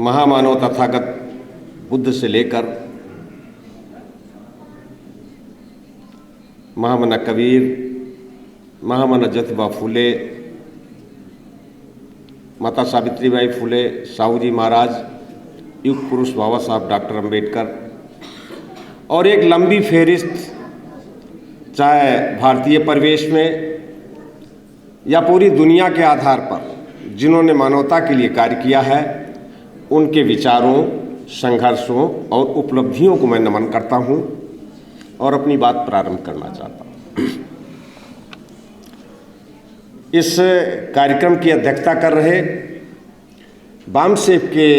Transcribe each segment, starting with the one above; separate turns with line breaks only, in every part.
महामानव तथागत बुद्ध से लेकर महामना कबीर, महामना ज्योतिबा फूले, माता सावित्रीबाई फूले, साहू जी महाराज, युग पुरुष बाबा साहब डॉक्टर अंबेडकर और एक लंबी फेहरिस्त, चाहे भारतीय परिवेश में या पूरी दुनिया के आधार पर जिन्होंने मानवता के लिए कार्य किया है, उनके विचारों, संघर्षों और उपलब्धियों को मैं नमन करता हूं और अपनी बात प्रारंभ करना चाहता हूं। इस कार्यक्रम की अध्यक्षता कर रहे बामसेफ के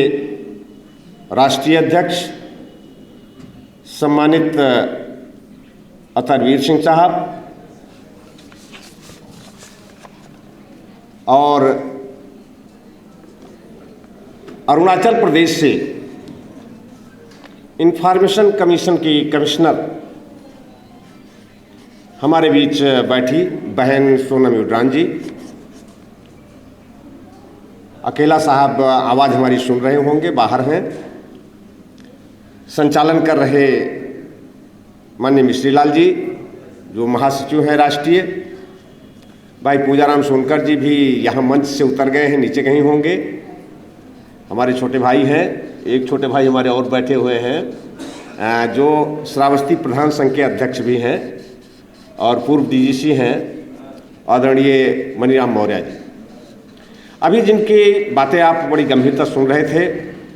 राष्ट्रीय अध्यक्ष सम्मानित अतरवीर सिंह साहब और अरुणाचल प्रदेश से इंफॉर्मेशन कमीशन की कमिश्नर हमारे बीच बैठी बहन सोनम उड्रान जी, अकेला साहब आवाज़ हमारी सुन रहे होंगे, बाहर हैं। संचालन कर रहे माननीय मिश्रीलाल जी जो महासचिव हैं राष्ट्रीय, भाई पूजाराम सोनकर जी भी यहाँ मंच से उतर गए हैं, नीचे कहीं होंगे। हमारे छोटे भाई हैं, एक छोटे भाई हमारे और बैठे हुए हैं जो श्रावस्ती प्रधान संघ के अध्यक्ष भी हैं और पूर्व डीजीसी हैं, आदरणीय मनीराम मौर्य जी। अभी जिनकी बातें आप बड़ी गंभीरता सुन रहे थे,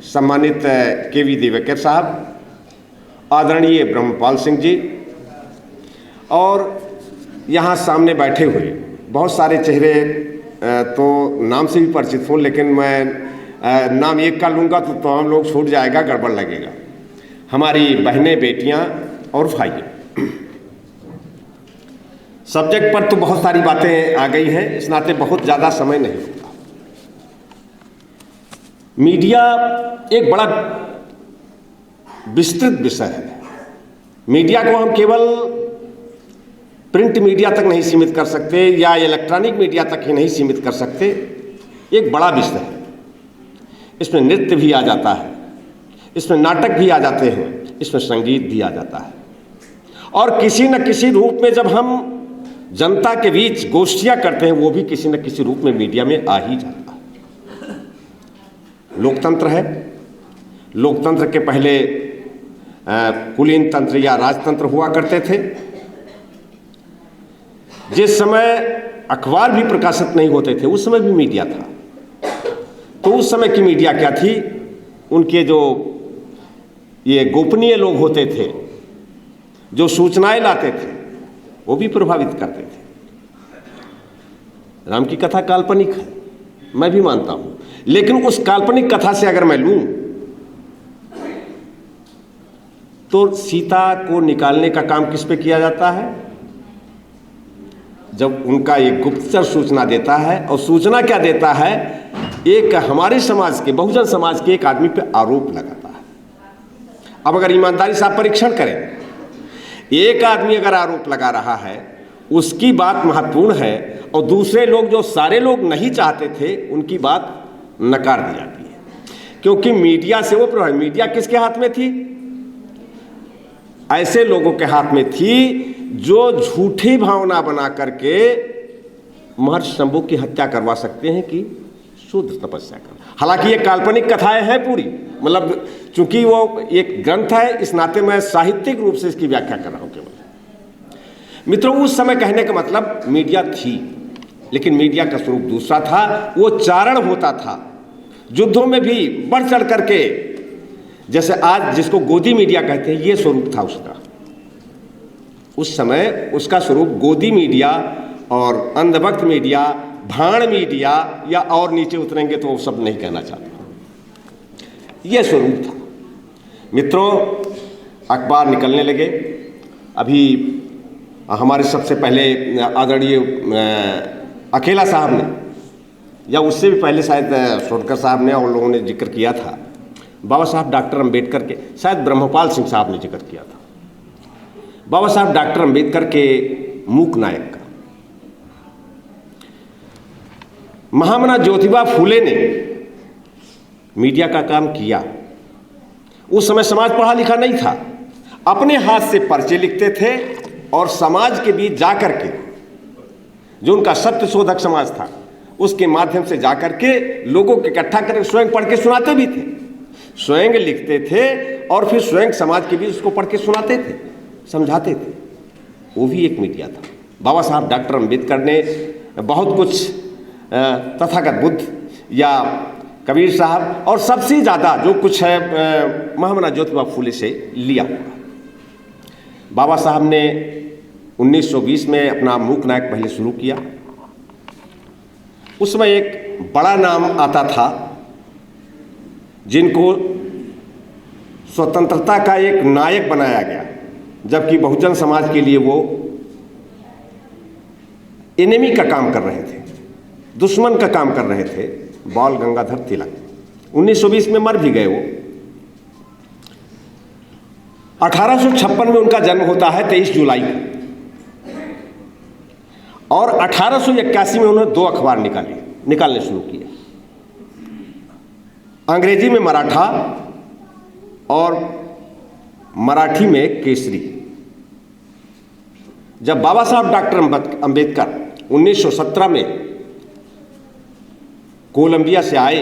सम्मानित केवी देवेकर साहब, आदरणीय ब्रह्मपाल सिंह जी और यहाँ सामने बैठे हुए बहुत सारे चेहरे तो नाम से भी परिचित हों, लेकिन मैं नाम एक का लूँगा तो हम लोग छूट जाएगा, गड़बड़ लगेगा। हमारी बहनें, बेटियाँ और भाई, सब्जेक्ट पर तो बहुत सारी बातें आ गई हैं, इस नाते बहुत ज़्यादा समय नहीं होगा। मीडिया एक बड़ा विस्तृत विषय है। मीडिया को हम केवल प्रिंट मीडिया तक नहीं सीमित कर सकते या इलेक्ट्रॉनिक मीडिया तक ही नहीं सीमित कर सकते। एक बड़ा विषय है, इसमें नृत्य भी आ जाता है, इसमें नाटक भी आ जाते हैं, इसमें संगीत भी आ जाता है और किसी न किसी रूप में जब हम जनता के बीच गोष्ठियां करते हैं, वो भी किसी न किसी रूप में मीडिया में आ ही जाता है। लोकतंत्र है, लोकतंत्र के पहले कुलीन तंत्र या राजतंत्र हुआ करते थे। जिस समय अखबार भी प्रकाशित नहीं होते थे, उस समय भी मीडिया था। तो उस समय की मीडिया क्या थी? उनके जो ये गोपनीय लोग होते थे, जो सूचनाएं लाते थे, वो भी प्रभावित करते थे। राम की कथा काल्पनिक है, मैं भी मानता हूं, लेकिन उस काल्पनिक कथा से अगर मैं लूं तो सीता को निकालने का काम किस पे किया जाता है? जब उनका एक गुप्तचर सूचना देता है, और सूचना क्या देता है? एक हमारे समाज के, बहुजन समाज के एक आदमी पे आरोप लगाता है। अब अगर ईमानदारी से आप परीक्षण करें, एक आदमी अगर आरोप लगा रहा है, उसकी बात महत्वपूर्ण है और दूसरे लोग जो सारे लोग नहीं चाहते थे, उनकी बात नकार दी जाती है, क्योंकि मीडिया से वो प्रभावित। मीडिया किसके हाथ में थी? ऐसे लोगों के हाथ में थी जो झूठी भावना बना करके महर्षि शंभू की हत्या करवा सकते हैं कि शुद्ध तपस्या कर। हालांकि ये काल्पनिक कथाएं हैं पूरी, मतलब चूंकि वो एक ग्रंथ है, इस नाते मैं साहित्यिक रूप से इसकी व्याख्या कर रहा हूं केवल। मित्रों, उस समय कहने का मतलब मीडिया थी, लेकिन मीडिया का स्वरूप दूसरा था। वो चारण होता था, युद्धों में भी बढ़ चढ़ करके, जैसे आज जिसको गोदी मीडिया कहते हैं, ये स्वरूप था उसका। उस समय उसका स्वरूप गोदी मीडिया और अंधभक्त मीडिया, भाण मीडिया, या और नीचे उतरेंगे तो वो सब नहीं कहना चाहता, यह स्वरूप था। मित्रों, अखबार निकलने लगे। अभी हमारे सबसे पहले आदरणीय अकेला साहब ने, या उससे भी पहले शायद सोनकर साहब ने और लोगों ने जिक्र किया था, बाबा साहब डॉक्टर अंबेडकर के, शायद ब्रह्मपाल सिंह साहब ने जिक्र किया था, बाबा साहब डॉक्टर अंबेडकर के मूक नायक का। महामना ज्योतिबा फूले ने मीडिया का काम किया। उस समय समाज पढ़ा लिखा नहीं था, अपने हाथ से पर्चे लिखते थे और समाज के बीच जाकर के, जो उनका सत्य शोधक समाज था, उसके माध्यम से जाकर के लोगों को इकट्ठा करके स्वयं पढ़ के सुनाते भी थे, स्वयं लिखते थे और फिर स्वयं समाज के बीच उसको पढ़ के सुनाते थे, समझाते थे। वो भी एक मीडिया था। बाबा साहब डॉक्टर अम्बेडकर ने बहुत कुछ तथागत बुद्ध या कबीर साहब और सबसे ज़्यादा जो कुछ है महामना ज्योतिबा फूले से लिया हुआ। बाबा साहब ने 1920 में अपना मूक नायक पहले शुरू किया। उसमें एक बड़ा नाम आता था जिनको स्वतंत्रता का एक नायक बनाया गया, जबकि बहुजन समाज के लिए वो एनिमी का काम कर रहे थे, दुश्मन का काम कर रहे थे। बाल गंगाधर तिलक 1920 में मर भी गए। वो 1856 में उनका जन्म होता है 23 जुलाई को, और 1881 में उन्होंने 2 अखबार निकालने शुरू किए, अंग्रेजी में मराठा और मराठी में केसरी। जब बाबा साहब डॉक्टर अम्बेडकर 1917 में कोलंबिया से आए,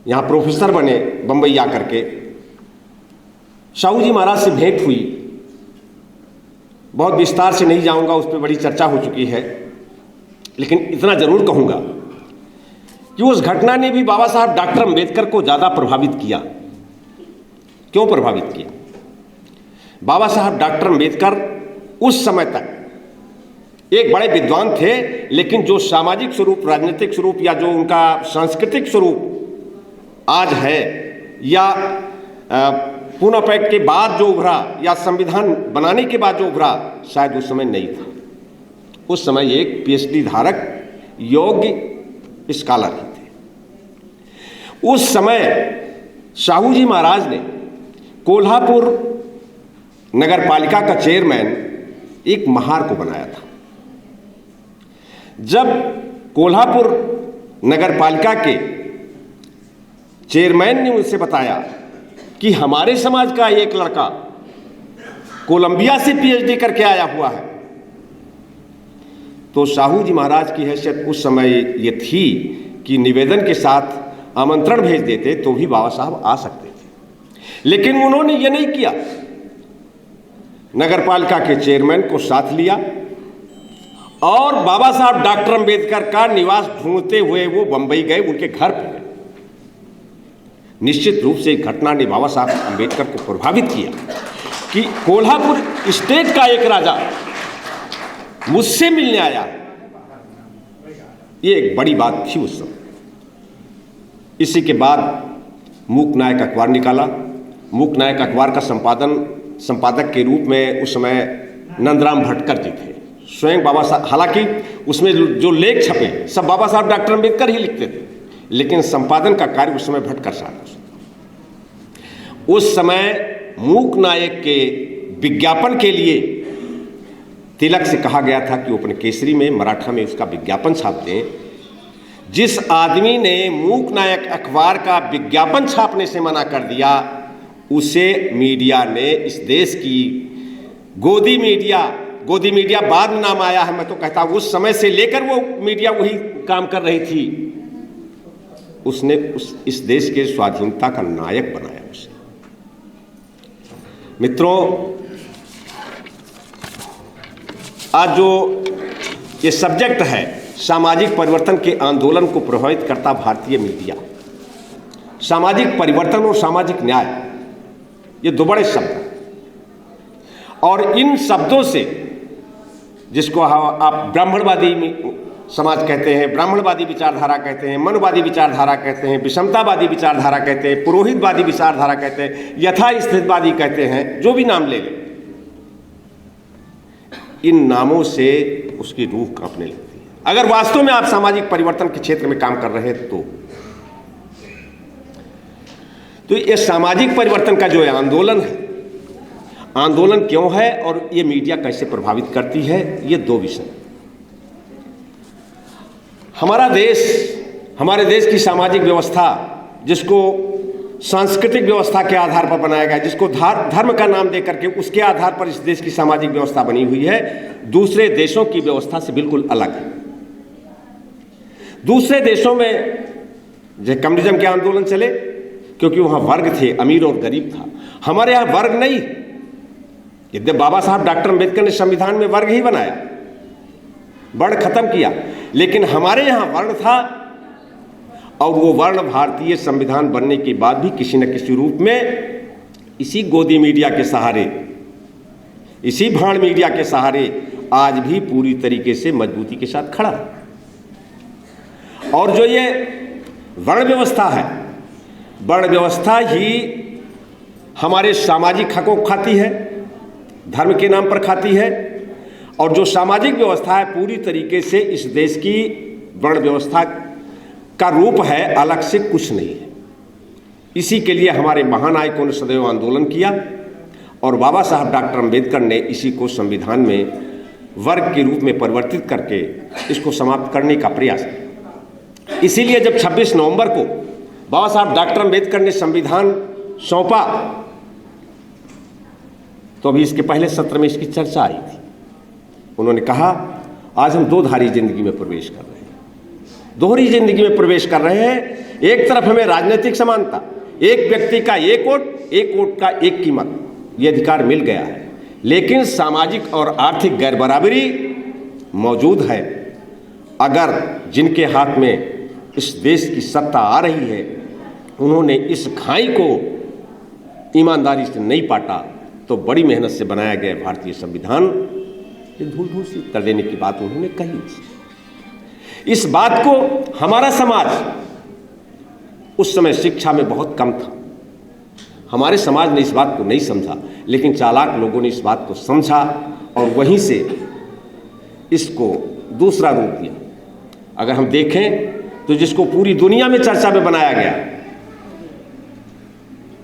यहाँ प्रोफेसर बने बंबई आकर के, साहू जी महाराज से भेंट हुई। बहुत विस्तार से नहीं जाऊंगा, उस पर बड़ी चर्चा हो चुकी है, लेकिन इतना जरूर कहूंगा कि उस घटना ने भी बाबा साहब डॉक्टर अम्बेडकर को ज़्यादा प्रभावित किया। क्यों प्रभावित किया? बाबा साहब डॉक्टर अम्बेडकर उस समय तक एक बड़े विद्वान थे, लेकिन जो सामाजिक स्वरूप, राजनीतिक स्वरूप या जो उनका सांस्कृतिक स्वरूप आज है, या पूना पैक्ट के बाद जो उभरा या संविधान बनाने के बाद जो उभरा, शायद उस समय नहीं था। उस समय एक पीएचडी धारक योग्य स्कॉलर थे। उस समय साहू जी महाराज ने कोल्हापुर नगर पालिका का चेयरमैन एक महार को बनाया था। जब कोल्हापुर नगर पालिका के चेयरमैन ने उनसे बताया कि हमारे समाज का एक लड़का कोलंबिया से पीएचडी करके आया हुआ है, तो साहू जी महाराज की हैसियत उस समय ये थी कि निवेदन के साथ आमंत्रण भेज देते तो भी बाबा साहब आ सकते थे, लेकिन उन्होंने ये नहीं किया। नगर पालिका के चेयरमैन को साथ लिया और बाबा साहब डॉक्टर अम्बेडकर का निवास ढूंढते हुए वो बंबई गए, उनके घर पर गए। निश्चित रूप से घटना ने बाबा साहब अम्बेडकर को प्रभावित किया कि कोल्हापुर स्टेट का एक राजा मुझसे मिलने आया। ये एक बड़ी बात थी उस समय। इसी के बाद मूक नायक अखबार निकाला। मूक नायक अखबार का संपादक के रूप में उस समय नंदराम भटकर जी थे। स्वयं बाबा साहब, हालांकि उसमें जो लेख छपे सब बाबा साहब डॉक्टर अम्बेडकर ही लिखते थे, लेकिन संपादन का कार्य उस समय भटकर साहब। उस समय मूक नायक के विज्ञापन के लिए तिलक से कहा गया था कि वो अपने केसरी में, मराठा में उसका विज्ञापन छाप दें। जिस आदमी ने मूक नायक अखबार का विज्ञापन छापने से मना कर दिया, उसे मीडिया ने, इस देश की गोदी मीडिया बाद में नाम आया है, मैं तो कहता हूं उस समय से लेकर वो मीडिया वही काम कर रही थी, उसने इस देश के स्वाधीनता का नायक बनाया उसे। मित्रों, आज जो ये सब्जेक्ट है, सामाजिक परिवर्तन के आंदोलन को प्रभावित करता भारतीय मीडिया, सामाजिक परिवर्तन और सामाजिक न्याय, ये 2 बड़े शब्द हैं। और इन शब्दों से, जिसको आप ब्राह्मणवादी समाज कहते हैं, ब्राह्मणवादी विचारधारा कहते हैं, मनवादी विचारधारा कहते हैं, विषमतावादी विचारधारा कहते हैं, पुरोहितवादी विचारधारा कहते हैं, यथास्थितिवादी कहते हैं, जो भी नाम ले लें, इन नामों से उसकी रूह कांपने लगती है। अगर वास्तव में आप सामाजिक परिवर्तन के क्षेत्र में काम कर रहे हैं तो ये सामाजिक परिवर्तन का जो आंदोलन है, आंदोलन क्यों है और ये मीडिया कैसे प्रभावित करती है, ये 2 विषय। हमारे देश की सामाजिक व्यवस्था जिसको सांस्कृतिक व्यवस्था के आधार पर बनाया गया, जिसको धर्म का नाम देकर के उसके आधार पर इस देश की सामाजिक व्यवस्था बनी हुई है, दूसरे देशों की व्यवस्था से बिल्कुल अलग है। दूसरे देशों में जो कम्युनिज्म के आंदोलन चले, क्योंकि वहां वर्ग थे, अमीर और गरीब था। हमारे यहां वर्ग नहीं। यद्यपि बाबा साहब डॉक्टर अम्बेडकर ने संविधान में वर्ग ही बनाया, वर्ण खत्म किया, लेकिन हमारे यहां वर्ण था। और वो वर्ण भारतीय संविधान बनने के बाद भी किसी न किसी रूप में इसी गोदी मीडिया के सहारे, इसी भाण मीडिया के सहारे आज भी पूरी तरीके से मजबूती के साथ खड़ा। और जो ये वर्ण व्यवस्था है, वर्ण व्यवस्था ही हमारे सामाजिक हकों को खाती है, धर्म के नाम पर खाती है। और जो सामाजिक व्यवस्था है पूरी तरीके से इस देश की वर्ण व्यवस्था का रूप है, अलग से कुछ नहीं है। इसी के लिए हमारे महानायकों ने सदैव आंदोलन किया और बाबा साहब डॉक्टर अम्बेडकर ने इसी को संविधान में वर्ग के रूप में परिवर्तित करके इसको समाप्त करने का प्रयास किया। इसीलिए जब 26 नवंबर को बाबा साहब डॉक्टर अम्बेडकर ने संविधान सौंपा, तो अभी इसके पहले सत्र में इसकी चर्चा आई थी। उन्होंने कहा, आज हम दोधारी जिंदगी में प्रवेश कर रहे हैं, दोहरी जिंदगी में प्रवेश कर रहे हैं। एक तरफ हमें राजनीतिक समानता, एक व्यक्ति का एक वोट का एक कीमत, ये अधिकार मिल गया है, लेकिन सामाजिक और आर्थिक गैर बराबरी मौजूद है। अगर जिनके हाथ में इस देश की सत्ता आ रही है, उन्होंने इस खाई को ईमानदारी से नहीं पाटा, तो बड़ी मेहनत से बनाया गया भारतीय संविधान ये धूल से कर देने की बात उन्होंने कही। इस बात को हमारा समाज उस समय शिक्षा में बहुत कम था, हमारे समाज ने इस बात को नहीं समझा, लेकिन चालाक लोगों ने इस बात को समझा और वहीं से इसको दूसरा रूप दिया। अगर हम देखें तो जिसको पूरी दुनिया में चर्चा में बनाया गया,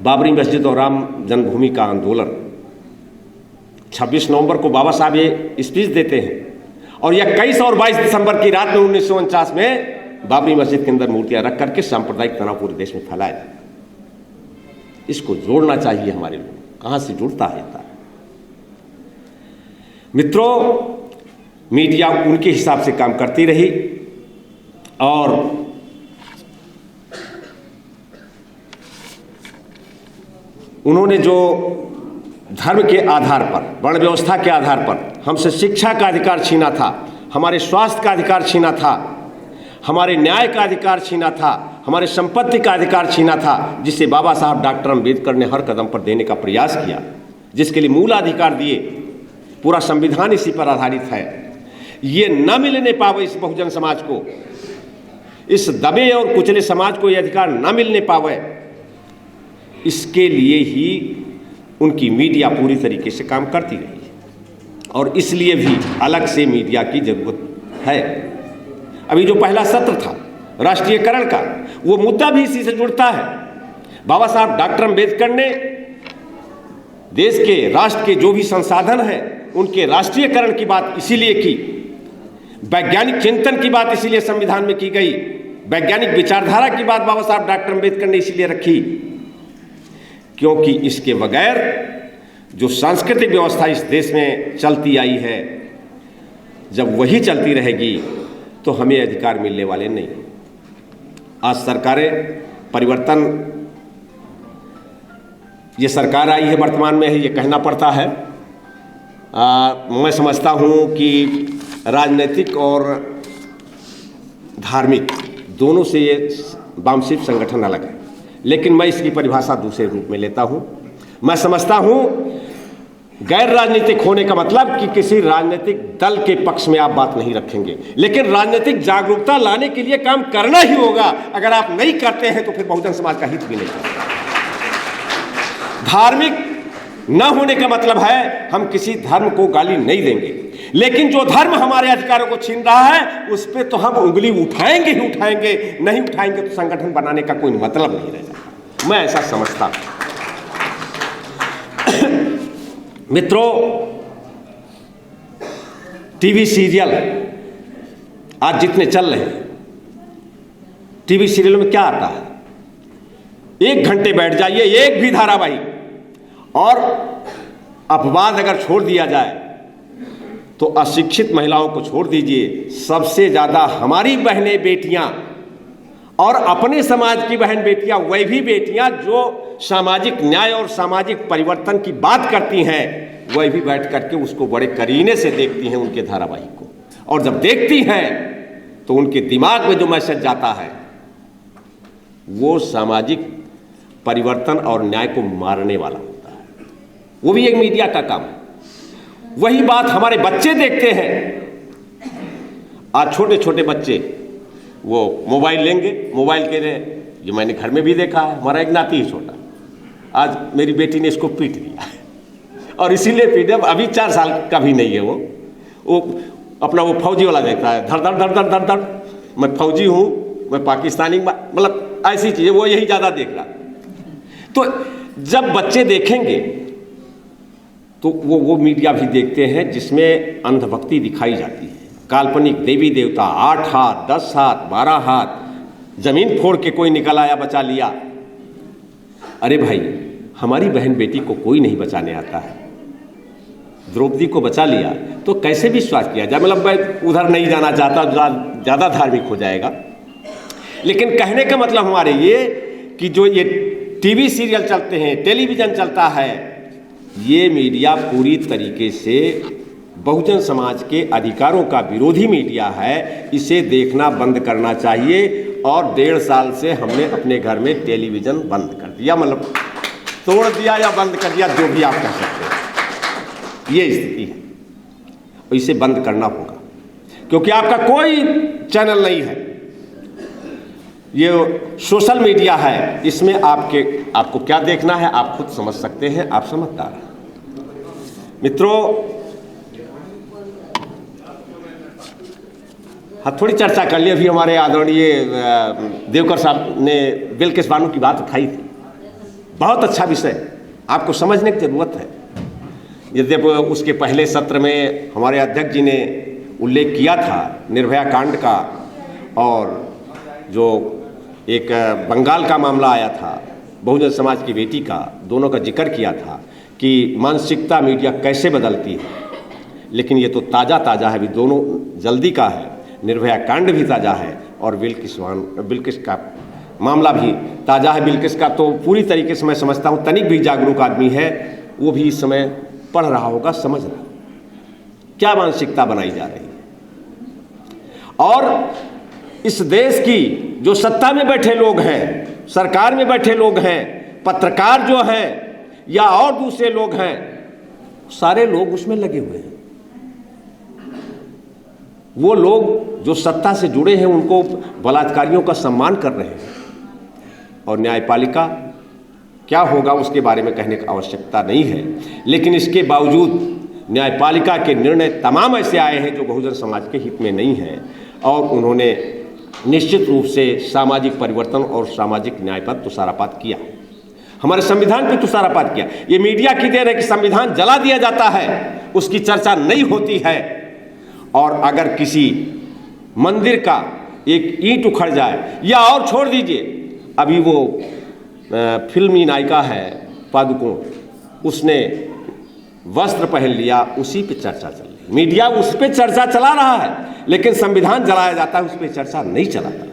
बाबरी मस्जिद और राम जन्मभूमि का आंदोलन, 26 नवंबर को बाबा साहब ये स्पीच देते हैं और 21 और 22 दिसंबर की रात में 1949 में बाबरी मस्जिद के अंदर मूर्तियां रख करके सांप्रदायिक तनाव पूरे देश में फैलाया। इसको जोड़ना चाहिए हमारे लोग, कहां से जुड़ता है इतना। मित्रों, मीडिया उनके हिसाब से काम करती रही और उन्होंने जो धर्म के आधार पर, वर्ण व्यवस्था के आधार पर हमसे शिक्षा का अधिकार छीना था, हमारे स्वास्थ्य का अधिकार छीना था, हमारे न्याय का अधिकार छीना था, हमारे संपत्ति का अधिकार छीना था, जिसे बाबा साहब डॉक्टर अम्बेडकर ने हर कदम पर देने का प्रयास किया, जिसके लिए मूल अधिकार दिए। पूरा संविधान इसी पर आधारित है। ये न मिलने पावे इस बहुजन समाज को, इस दबे और कुचले समाज को ये अधिकार न मिलने पावे, इसके लिए ही उनकी मीडिया पूरी तरीके से काम करती रही है और इसलिए भी अलग से मीडिया की जरूरत है। अभी जो पहला सत्र था राष्ट्रीयकरण का, वो मुद्दा भी इसी से जुड़ता है। बाबा साहब डॉक्टर अम्बेडकर ने देश के, राष्ट्र के जो भी संसाधन हैं उनके राष्ट्रीयकरण की बात इसीलिए की, वैज्ञानिक चिंतन की बात इसीलिए संविधान में की गई, वैज्ञानिक विचारधारा की बात बाबा साहब डॉक्टर अम्बेडकर ने इसीलिए रखी, क्योंकि इसके बगैर जो सांस्कृतिक व्यवस्था इस देश में चलती आई है, जब वही चलती रहेगी तो हमें अधिकार मिलने वाले नहीं। आज सरकारें परिवर्तन, ये सरकार आई है वर्तमान में है, ये कहना पड़ता है। मैं समझता हूँ कि राजनीतिक और धार्मिक दोनों से ये वामशिफ्ट संगठन अलग है, लेकिन मैं इसकी परिभाषा दूसरे रूप में लेता हूं। मैं समझता हूं गैर राजनीतिक होने का मतलब कि किसी राजनीतिक दल के पक्ष में आप बात नहीं रखेंगे, लेकिन राजनीतिक जागरूकता लाने के लिए काम करना ही होगा। अगर आप नहीं करते हैं तो फिर बहुजन समाज का हित भी नहीं करते। धार्मिक न होने का मतलब है हम किसी धर्म को गाली नहीं देंगे, लेकिन जो धर्म हमारे अधिकारों को छीन रहा है उस पर तो हम उंगली उठाएंगे ही उठाएंगे, नहीं उठाएंगे तो संगठन बनाने का कोई मतलब नहीं रह जाता। मैं ऐसा समझता हूं। मित्रों, टीवी सीरियल आज जितने चल रहे हैं, टीवी सीरियल में क्या आता है? 1 घंटे बैठ जाइए, एक भी धारावाहिक, और अपवाद अगर छोड़ दिया जाए तो अशिक्षित महिलाओं को छोड़ दीजिए, सबसे ज़्यादा हमारी बहनें बेटियां और अपने समाज की बहन बेटियां, वही भी बेटियां जो सामाजिक न्याय और सामाजिक परिवर्तन की बात करती हैं, वही भी बैठ करके उसको बड़े करीने से देखती हैं उनके धारावाहिक को। और जब देखती हैं तो उनके दिमाग में जो मैसेज जाता है वो सामाजिक परिवर्तन और न्याय को मारने वाला होता है। वो भी एक मीडिया का काम है। वही बात हमारे बच्चे देखते हैं। आज छोटे छोटे बच्चे वो मोबाइल लेंगे, मोबाइल के लिए, ये मैंने घर में भी देखा है, हमारा एक नाती है छोटा, आज मेरी बेटी ने इसको पीट दिया और इसीलिए पीटे, अभी 4 साल का भी नहीं है वो अपना वो फौजी वाला देखता है, धड़ धड़ धड़ धड़ धड़ धड़, मैं फौजी हूँ, मैं पाकिस्तानी, मतलब ऐसी चीज़ें वो यही ज़्यादा देख रहा। तो जब बच्चे देखेंगे तो वो मीडिया भी देखते हैं जिसमें अंधभक्ति दिखाई जाती है, काल्पनिक देवी देवता, 8 हाथ 10 हाथ 12 हाथ, जमीन फोड़ के कोई निकल आया बचा लिया। अरे भाई, हमारी बहन बेटी को कोई नहीं बचाने आता है। द्रौपदी को बचा लिया तो कैसे विश्वास किया जाए? मतलब मैं उधर नहीं जाना चाहता, ज़्यादा धार्मिक हो जाएगा। लेकिन कहने का मतलब हमारे ये कि जो ये टीवी सीरियल चलते हैं, टेलीविज़न चलता है, ये मीडिया पूरी तरीके से बहुजन समाज के अधिकारों का विरोधी मीडिया है। इसे देखना बंद करना चाहिए। और 1.5 साल से हमने अपने घर में टेलीविज़न बंद कर दिया, मतलब तोड़ दिया या बंद कर दिया, जो भी आप कह सकते हैं, ये स्थिति है। और इसे बंद करना होगा क्योंकि आपका कोई चैनल नहीं है, ये सोशल मीडिया है। इसमें आपको क्या देखना है आप खुद समझ सकते हैं, आप समझदार हैं। मित्रों, हाँ, थोड़ी चर्चा कर ली। अभी हमारे आदरणीय देवकर साहब ने बिल्किस बानो की बात उठाई थी, बहुत अच्छा विषय, आपको समझने की जरूरत है। यद्यपि उसके पहले सत्र में हमारे अध्यक्ष जी ने उल्लेख किया था निर्भया कांड का, और जो एक बंगाल का मामला आया था बहुजन समाज की बेटी का, दोनों का जिक्र किया था कि मानसिकता मीडिया कैसे बदलती है। लेकिन ये तो ताज़ा है, अभी दोनों जल्दी का है। निर्भया कांड भी ताज़ा है और बिल्किस का मामला भी ताज़ा है। बिल्किस का तो पूरी तरीके से मैं समझता हूँ तनिक भी जागरूक आदमी है, वो भी इस समय पढ़ रहा होगा, समझ रहा क्या मानसिकता बनाई जा रही है। और इस देश की जो सत्ता में बैठे लोग हैं, सरकार में बैठे लोग हैं, पत्रकार जो हैं या और दूसरे लोग हैं, सारे लोग उसमें लगे हुए हैं। वो लोग जो सत्ता से जुड़े हैं उनको बलात्कारियों का सम्मान कर रहे हैं। और न्यायपालिका क्या होगा उसके बारे में कहने की आवश्यकता नहीं है। लेकिन इसके बावजूद न्यायपालिका के निर्णय तमाम ऐसे आए हैं जो बहुजन समाज के हित में नहीं हैं, और उन्होंने निश्चित रूप से सामाजिक परिवर्तन और सामाजिक न्याय पर तुषारापात किया, हमारे संविधान पर तुषारापात किया। ये मीडिया की देन है कि संविधान जला दिया जाता है, उसकी चर्चा नहीं होती है। और अगर किसी मंदिर का एक ईंट उखड़ जाए, या और छोड़ दीजिए, अभी वो फिल्मी नायिका है पादुकोण, उसने वस्त्र पहन लिया, उसी पे चर्चा चल रही, मीडिया उस पे चर्चा चला रहा है, लेकिन संविधान जलाया जाता है, उस पे चर्चा नहीं चलाता।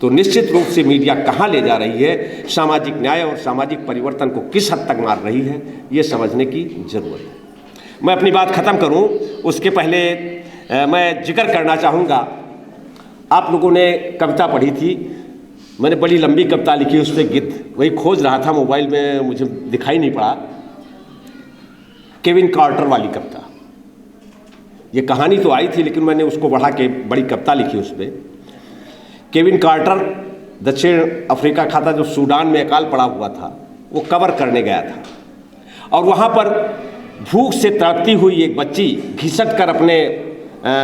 तो निश्चित रूप से मीडिया कहाँ ले जा रही है, सामाजिक न्याय और सामाजिक परिवर्तन को किस हद तक मार रही है, ये समझने की जरूरत है। मैं अपनी बात खत्म करूं उसके पहले मैं जिक्र करना चाहूँगा, आप लोगों ने कविता पढ़ी थी, मैंने बड़ी लंबी कविता लिखी, उस पर गिद्ध, वही खोज रहा था मोबाइल में, मुझे दिखाई नहीं पड़ा। केविन कार्टर वाली कविता, ये कहानी तो आई थी लेकिन मैंने उसको बढ़ा के बड़ी कविता लिखी उस पर। केविन कार्टर दक्षिण अफ्रीका खाता, जो सूडान में अकाल पड़ा हुआ था, वो कवर करने गया था, और वहाँ पर भूख से तड़पती हुई एक बच्ची घिसट कर अपने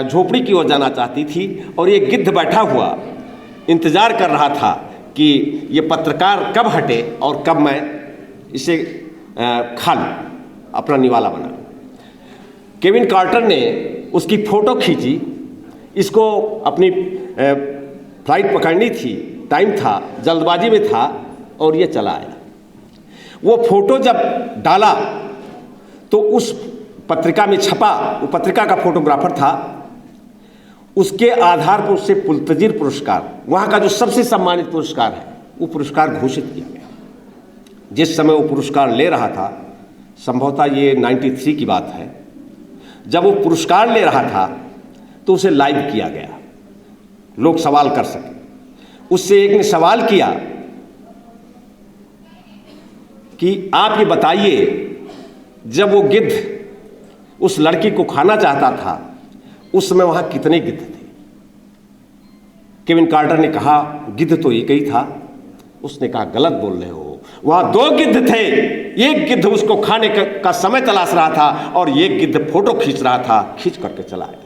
झोपड़ी की ओर जाना चाहती थी, और ये गिद्ध बैठा हुआ इंतज़ार कर रहा था कि ये पत्रकार कब हटे और कब मैं इसे खा लूँ, अपना निवाला बना। केविन कार्टर ने उसकी फ़ोटो खींची, इसको अपनी फ्लाइट पकड़नी थी, टाइम था, जल्दबाजी में था, और ये चला आया। वो फोटो जब डाला तो उस पत्रिका में छपा, वो पत्रिका का फोटोग्राफर था, उसके आधार पर उससे पुलतजीर पुरस्कार, वहाँ का जो सबसे सम्मानित पुरस्कार है, वो पुरस्कार घोषित किया गया। जिस समय वो पुरस्कार ले रहा था, संभवतः ये 93 की बात है, जब वो पुरस्कार ले रहा था तो उसे लाइव किया गया, लोग सवाल कर सके। उससे एक ने सवाल किया कि आप ये बताइए, जब वो गिद्ध उस लड़की को खाना चाहता था उस समय वहां कितने गिद्ध थे? केविन कार्टर ने कहा गिद्ध तो एक ही था। उसने कहा गलत बोल रहे हो, वहां 2 गिद्ध थे। एक गिद्ध उसको खाने का समय तलाश रहा था और एक गिद्ध फोटो खींच रहा था, खींच करके चला आया।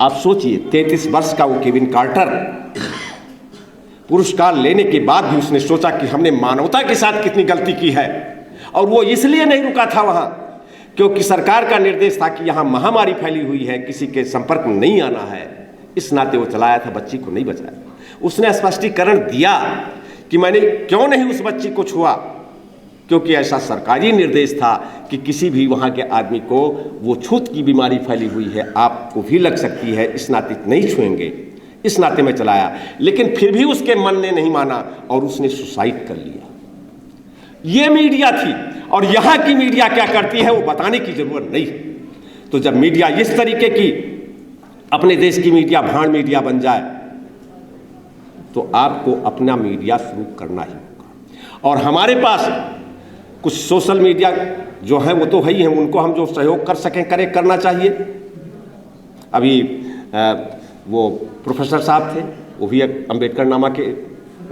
आप सोचिए, 33 वर्ष का वो केविन कार्टर पुरस्कार लेने के बाद भी उसने सोचा कि हमने मानवता के साथ कितनी गलती की है। और वो इसलिए नहीं रुका था वहां क्योंकि सरकार का निर्देश था कि यहां महामारी फैली हुई है, किसी के संपर्क में नहीं आना है। इस नाते वो चलाया था, बच्ची को नहीं बचाया। उसने स्पष्टीकरण दिया कि मैंने क्यों नहीं उस बच्ची को छुआ, क्योंकि ऐसा सरकारी निर्देश था कि किसी भी वहाँ के आदमी को वो छूत की बीमारी फैली हुई है, आपको भी लग सकती है, इस नाते नहीं छुएंगे। इस नाते में चलाया, लेकिन फिर भी उसके मन ने नहीं माना और उसने सुसाइड कर लिया। ये मीडिया थी, और यहाँ की मीडिया क्या करती है वो बताने की जरूरत नहीं। तो जब मीडिया इस तरीके की, अपने देश की मीडिया भाड़ मीडिया बन जाए, तो आपको अपना मीडिया शुरू करना ही होगा। और हमारे पास कुछ सोशल मीडिया जो है वो तो है ही है, उनको हम जो सहयोग कर सकें करें, करना चाहिए। अभी वो प्रोफेसर साहब थे, वो भी एक अम्बेडकर नामा के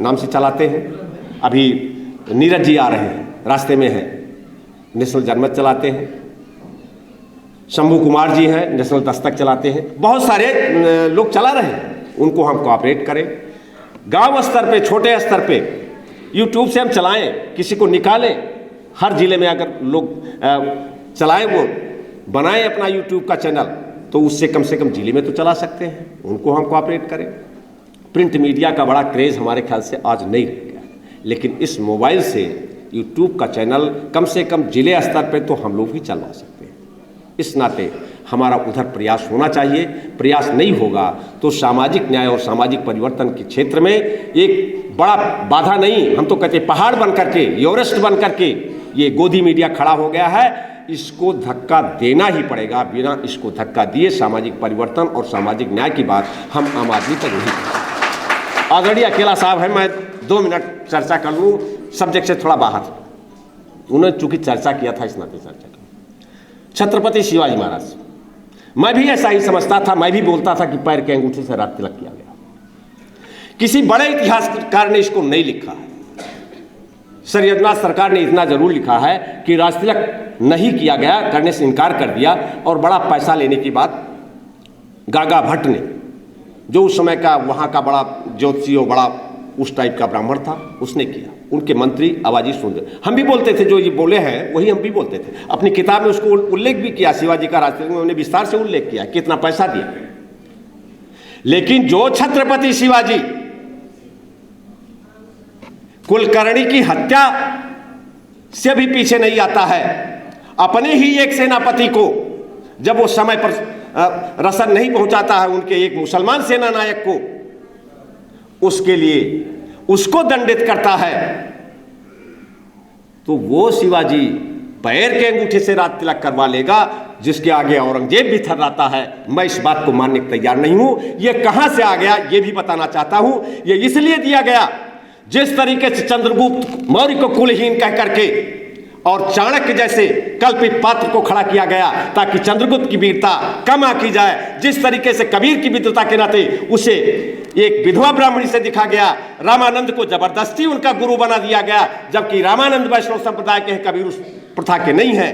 नाम से चलाते हैं। अभी नीरज जी आ रहे हैं, रास्ते में हैं, नेशनल जनमत चलाते हैं। शंभू कुमार जी हैं, नेशनल दस्तक चलाते हैं। बहुत सारे लोग चला रहे हैं, उनको हम कोऑपरेट करें। गांव स्तर पे, छोटे स्तर पे यूट्यूब से हम चलाएं, किसी को निकालें। हर जिले में अगर लोग चलाएं, वो बनाएं अपना यूट्यूब का चैनल, तो उससे कम से कम जिले में तो चला सकते हैं, उनको हम कोऑपरेट करें। प्रिंट मीडिया का बड़ा क्रेज़ हमारे ख्याल से आज नहीं रह गया, लेकिन इस मोबाइल से यूट्यूब का चैनल कम से कम जिले स्तर पे तो हम लोग भी चलवा सकते हैं। इस नाते हमारा उधर प्रयास होना चाहिए। प्रयास नहीं होगा तो सामाजिक न्याय और सामाजिक परिवर्तन के क्षेत्र में एक बड़ा बाधा नहीं, हम तो कहते पहाड़ बन करके, एवरेस्ट बन करके ये गोदी मीडिया खड़ा हो गया है। इसको धक्का देना ही पड़ेगा। बिना इसको धक्का दिए सामाजिक परिवर्तन और सामाजिक न्याय की बात हम आम आदमी तक नहीं करेंगे। आदरणीय अकेला साहब है, मैं 2 मिनट चर्चा कर लूँ, सब्जेक्ट से थोड़ा बाहर। उन्होंने चूंकि चर्चा किया था, इस नाते चर्चा की। छत्रपति शिवाजी महाराज, मैं भी ऐसा ही समझता था, मैं भी बोलता था कि पैर के अंगूठे से राज तिलक किया गया। किसी बड़े इतिहासकार ने इसको नहीं लिखा है। सर यदुनाथ सरकार ने इतना जरूर लिखा है कि राज तिलक नहीं किया गया, करने से इनकार कर दिया, और बड़ा पैसा लेने की बात गागा भट्ट ने, जो उस समय का वहाँ का बड़ा ज्योतिषी और बड़ा उस टाइप का ब्राह्मण था, उसने किया। उनके मंत्री आवाजी सुंदर, हम भी बोलते थे, जो ये बोले हैं वही हम भी बोलते थे। अपनी किताब में उसको उल्लेख भी किया, शिवाजी का राज तिलक में उन्होंने विस्तार से उल्लेख किया कितना पैसा दिया। लेकिन जो छत्रपति शिवाजी कुलकर्णी की हत्या से भी पीछे नहीं आता है, अपने ही एक सेनापति को जब वो समय पर रसद नहीं पहुंचाता है उनके एक मुसलमान सेना नायक को, उसके लिए उसको दंडित करता है, तो वो शिवाजी पैर के अंगूठे से राज तिलक करवा लेगा जिसके आगे औरंगजेब भी थर्राता है। मैं इस बात को मानने को तैयार नहीं हूं। ये कहां से आ गया ये भी बताना चाहता हूं। ये इसलिए दिया गया, जिस तरीके से चंद्रगुप्त मौर्य को कुलहीन कह करके और चाणक्य जैसे कल्पित पात्र को खड़ा किया गया ताकि चंद्रगुप्त की वीरता कम आंकी जाए, जिस तरीके से कबीर की विद्वता के नाते उसे एक विधवा ब्राह्मणी से दिखा गया, रामानंद को जबरदस्ती उनका गुरु बना दिया गया, जबकि रामानंद वैष्णव संप्रदाय के हैं, कबीर उस प्रथा के नहीं है।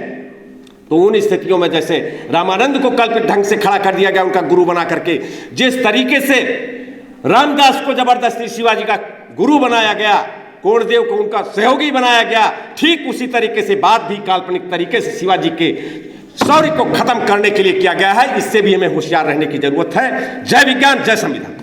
तो उन स्थितियों में जैसे रामानंद को कल्पित ढंग से खड़ा कर दिया गया उनका गुरु बना करके, जिस तरीके से रामदास को जबरदस्ती शिवाजी का गुरु बनाया गया, कोणदेव को उनका सहयोगी बनाया गया, ठीक उसी तरीके से बात भी काल्पनिक तरीके से शिवाजी के शौर्य को खत्म करने के लिए किया गया है। इससे भी हमें होशियार रहने की जरूरत है। जय विज्ञान, जय संविधान।